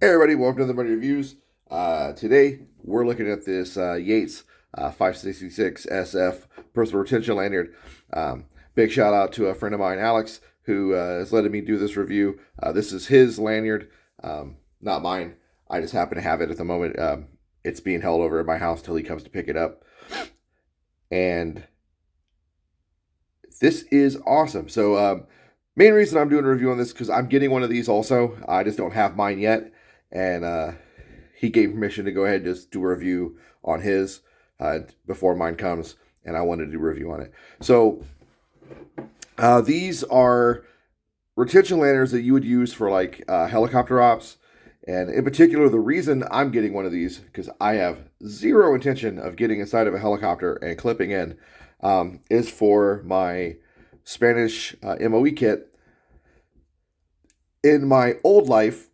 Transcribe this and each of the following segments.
Hey everybody, welcome to the Money Reviews. Today we're looking at this Yates 566 SF personal retention lanyard. Big shout out to a friend of mine, Alex, who is letting me do this review. This is his lanyard, not mine. I just happen to have it at the moment. It's being held over at my house till he comes to pick it up. And this is awesome. So main reason I'm doing a review on this because I'm getting one of these also. I just don't have mine yet. And he gave permission to go ahead and just do a review on his before mine comes, and I wanted to do a review on it. So these are retention lanyards that you would use for like helicopter ops, and in particular, the reason I'm getting one of these because I have zero intention of getting inside of a helicopter and clipping in is for my Spanish MOE kit. In my old life,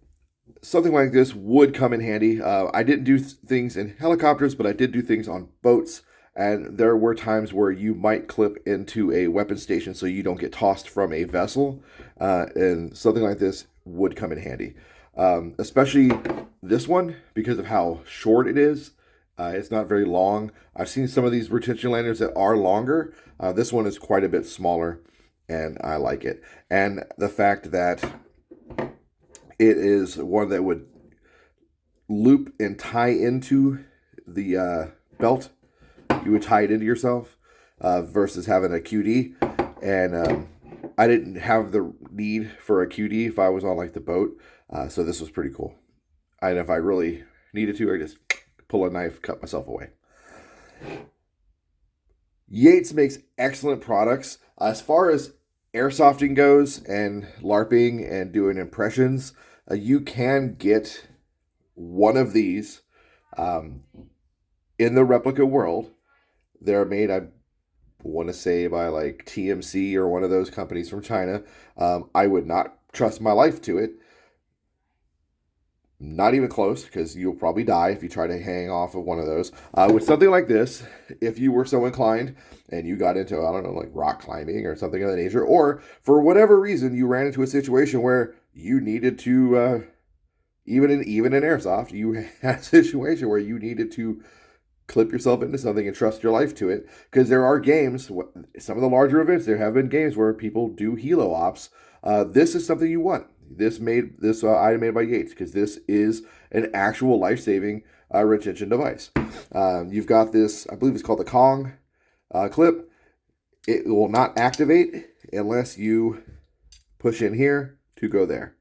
something like this would come in handy. I didn't do things in helicopters, but I did do things on boats. And there were times where you might clip into a weapon station so you don't get tossed from a vessel. And something like this would come in handy. Especially this one, because of how short it is. It's not very long. I've seen some of these retention lanyards that are longer. This one is quite a bit smaller, and I like it. And the fact that it is one that would loop and tie into the belt. You would tie it into yourself versus having a QD. And I didn't have the need for a QD if I was on like the boat. So this was pretty cool. And if I really needed to, I just pull a knife, cut myself away. Yates makes excellent products. As far as airsofting goes and LARPing and doing impressions, you can get one of these in the replica world. They're made, I want to say, by like TMC or one of those companies from China. I would not trust my life to it. Not even close, because you'll probably die if you try to hang off of one of those. With something like this, if you were so inclined and you got into, I don't know, like rock climbing or something of that nature, or for whatever reason you ran into a situation where you needed to, even in Airsoft, you had a situation where you needed to clip yourself into something and trust your life to it. Because there are games, some of the larger events, there have been games where people do helo ops. This is something you want. This item made by Yates, because this is an actual life-saving retention device. You've got this, I believe it's called the Kong clip. It will not activate unless you push in here to go there.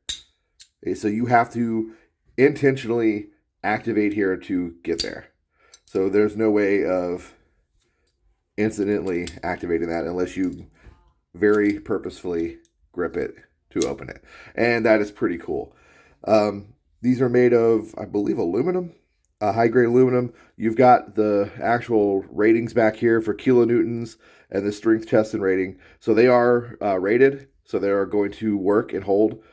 Okay, so you have to intentionally activate here to get there. So there's no way of incidentally activating that unless you very purposefully grip it to open it. And that is pretty cool. These are made of, I believe, aluminum, high-grade aluminum. You've got the actual ratings back here for kilonewtons and the strength test and rating. So they are rated, so they are going to work and hold.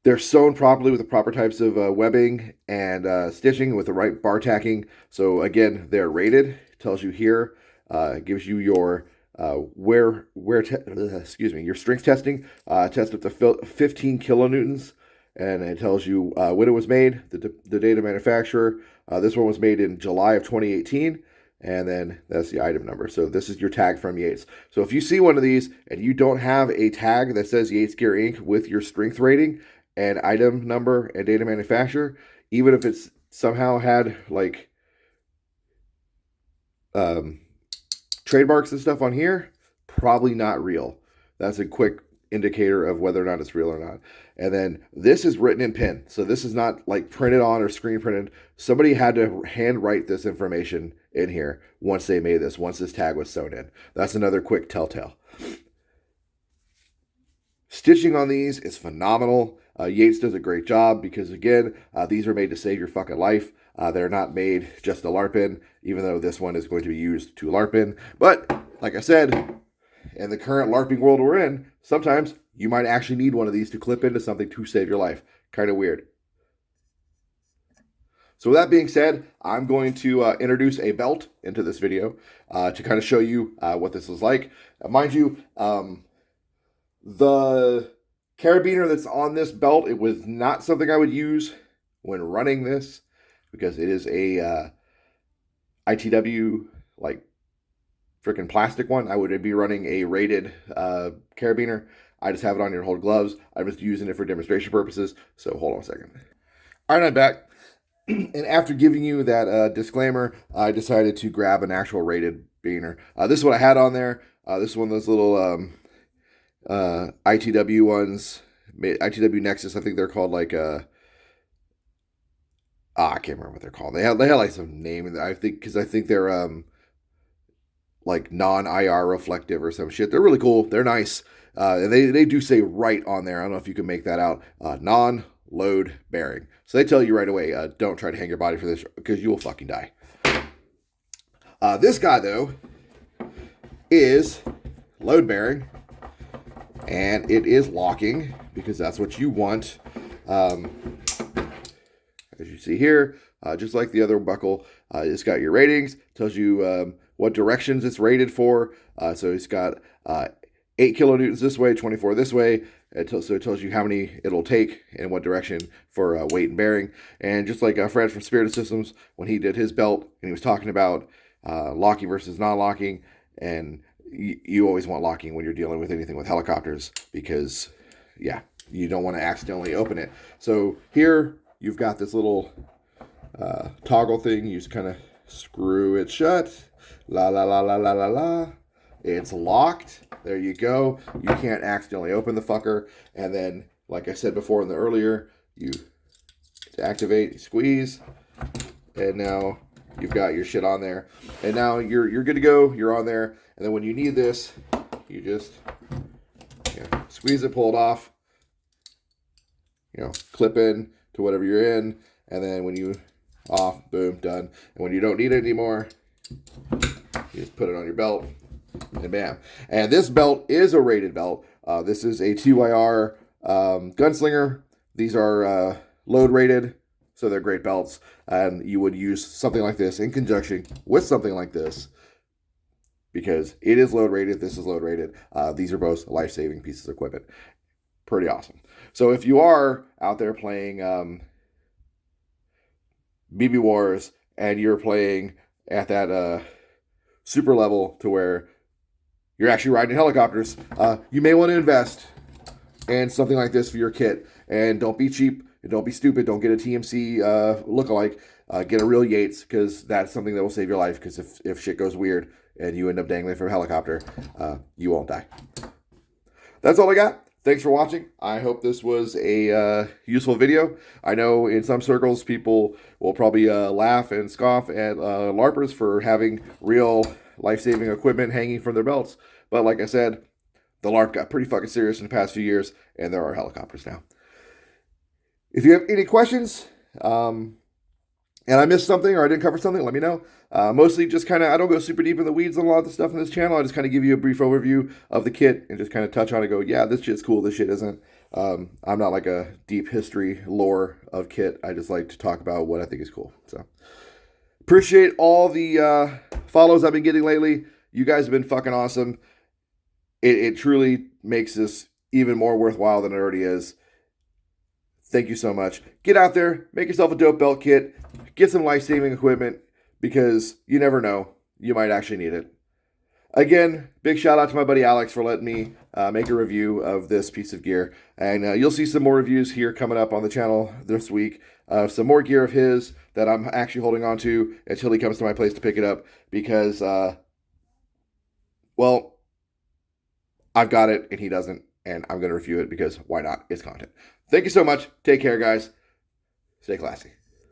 They're sewn properly with the proper types of webbing and stitching with the right bar tacking. So again, they're rated. It tells you here, gives you your your strength testing. Test up to 15 kilonewtons, and it tells you when it was made, the date of manufacturer. This one was made in July of 2018. And then that's the item number. So this is your tag from Yates. So if you see one of these and you don't have a tag that says Yates Gear Inc. with your strength rating and item number and date of manufacturer, even if it's somehow had like trademarks and stuff on here, probably not real. That's a quick indicator of whether or not it's real or not. And then this is written in pen. So this is not like printed on or screen printed. Somebody had to handwrite this information in here once they made this, once this tag was sewn in. That's another quick telltale. Stitching on these is phenomenal. Yates does a great job because, again, these are made to save your fucking life. They're not made just to LARP in, even though this one is going to be used to LARP in. But, like I said, in the current LARPing world we're in, sometimes you might actually need one of these to clip into something to save your life. Kind of weird. So with that being said, I'm going to introduce a belt into this video to kind of show you what this is like. Mind you, the carabiner that's on this belt, it was not something I would use when running this because it is a ITW like freaking plastic one. I would be running a rated carabiner. I just have it on here to hold gloves. I'm just using it for demonstration purposes. So hold on a second. All right, I'm back. And after giving you that disclaimer, I decided to grab an actual rated beaner. This is what I had on there. This is one of those little ITW ones, ITW Nexus. I think they're called like I can't remember what they're called. They had like some name. I think they're like non-IR reflective or some shit. They're really cool. They're nice. And they do say right on there. I don't know if you can make that out. Non-load bearing. So they tell you right away, don't try to hang your body for this because you will fucking die. This guy though is load bearing, and it is locking because that's what you want. As you see here, just like the other buckle, it's got your ratings, tells you what directions it's rated for. So it's got 8 kilonewtons this way, 24 this way. So it tells you how many it'll take and what direction for weight and bearing. And just like Fred from Spirited Systems, when he did his belt and he was talking about locking versus non-locking, and you always want locking when you're dealing with anything with helicopters because, yeah, you don't want to accidentally open it. So here you've got this little toggle thing. You just kind of screw it shut. La, la, la, la, la, la, la. It's locked. There you go. You can't accidentally open the fucker. And then, like I said before in the earlier, you activate, squeeze, and now you've got your shit on there. And now you're good to go. You're on there. And then when you need this, you just squeeze it, pull it off, clip in to whatever you're in. And then when you off, boom, done. And when you don't need it anymore, you just put it on your belt. And bam. And this belt is a rated belt. This is a TYR gunslinger. These are load rated, so they're great belts. And you would use something like this in conjunction with something like this because it is load rated. This is load rated. These are both life-saving pieces of equipment. Pretty awesome. So if you are out there playing BB Wars and you're playing at that super level to where you're actually riding helicopters, you may want to invest in something like this for your kit. And don't be cheap and don't be stupid. Don't get a TMC lookalike. Get a real Yates because that's something that will save your life because if shit goes weird and you end up dangling from a helicopter, you won't die. That's all I got. Thanks for watching. I hope this was a useful video. I know in some circles people will probably laugh and scoff at LARPers for having real life-saving equipment hanging from their belts. But like I said, the LARP got pretty fucking serious in the past few years, and there are helicopters now. If you have any questions, and I missed something or I didn't cover something, let me know. Mostly just kind of, I don't go super deep in the weeds on a lot of the stuff in this channel. I just kind of give you a brief overview of the kit and just kind of touch on it and go, yeah, this shit's cool, this shit isn't. I'm not like a deep history lore of kit. I just like to talk about what I think is cool. So appreciate all the follows I've been getting lately. You guys have been fucking awesome. It truly makes this even more worthwhile than it already is. Thank you so much. Get out there, make yourself a dope belt kit, get some life-saving equipment because you never know. You might actually need it. Again, big shout out to my buddy Alex for letting me make a review of this piece of gear. And you'll see some more reviews here coming up on the channel this week. Some more gear of his that I'm actually holding on to until he comes to my place to pick it up because, well, I've got it and he doesn't, and I'm going to review it because why not? It's content. Thank you so much. Take care, guys. Stay classy.